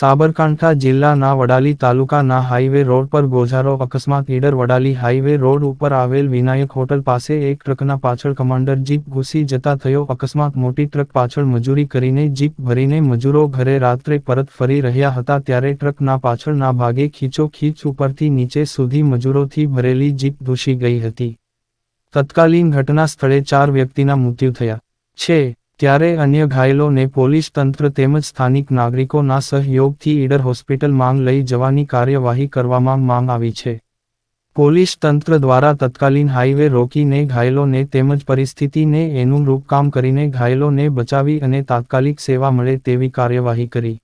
સાબરકાંઠા જિલ્લાના વડાલી તાલુકાના highway road પર ગોઝારો અકસ્માત ઈડર વડાલી હાઈવે રોડ ઉપર આવેલ વિનાયક હોટલ પાસે એક ટ્રકના પાછળ કમાન્ડર જીપ ઘૂસી જતા થયો અકસ્માત મોટી ટ્રક પાછળ મજૂરી કરીને જીપ ભરીને મજૂરો ઘરે રાત્રે પરત ફરી રહ્યા હતા ત્યારે ટ્રકના પાછળના ભાગે ખીચોખીચ ઉપરથી નીચે સુધી મજૂરોથી ભરેલી જીપ ઘૂસી ગઈ હતી। તત્કાલીન ઘટના સ્થળે 4 વ્યક્તિના મૃત્યુ થયા છે ત્યારે અન્ય ઘાયલોને પોલીસ તંત્ર તેમજ સ્થાનિક નાગરિકોના સહયોગથી ઈડર હોસ્પિટલ માંગ લઈ જવાની કાર્યવાહી કરવામાં આવી છે। પોલીસ તંત્ર દ્વારા તત્કાલીન હાઈવે રોકીને ઘાયલોને તેમજ પરિસ્થિતિને અનુરૂપ કામ કરીને ઘાયલોને બચાવી અને તાત્કાલિક સેવા મળે તેવી કાર્યવાહી કરી।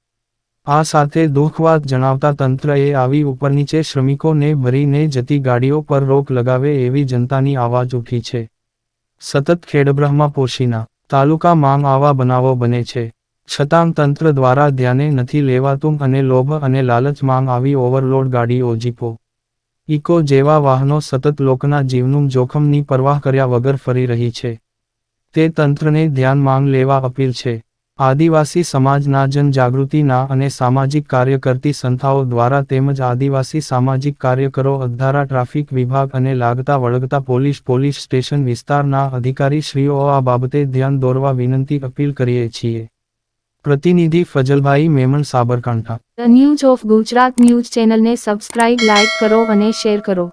આ સાથે દુઃખવાદ જણાવતા તંત્રએ આવી ઉપરનીચે શ્રમિકોને ભરીને જતી ગાડીઓ પર રોક લગાવે એવી જનતાની આવાજ ઉઠી છે। સતત ખેડબ્રહ્મા પોશીના તાલુકા માંગ આવા બનાવો બને છે છતાં તંત્ર દ્વારા ધ્યાને નથી લેવાતું અને લોભ અને લાલચ માંગ આવી ઓવરલોડ ગાડીઓ જીપો ઇકો જેવા વાહનો સતત લોકોના જીવનું જોખમની પરવાહ કર્યા વગર ફરી રહી છે તે તંત્રને ધ્યાન માંગ લેવા અપીલ છે। આદિવાસી સમાજના જનજાગૃતિના અને સામાજિક કાર્ય કરતી સંસ્થાઓ દ્વારા તેમજ આદિવાસી સામાજિક કાર્યકરો અધારા ટ્રાફિક વિભાગ અને લાગતા વળગતા પોલીસ સ્ટેશન વિસ્તારના અધિકારીશ્રીઓ આ બાબતે ધ્યાન દોરવા વિનંતી અપીલ કરીએ છીએ। પ્રતિનિધિ Fazalbhai Memon Sabarkantha. The news of Gujarat news ચેનલને સબસ્ક્રાઇબ લાઇક કરો અને શેર કરો।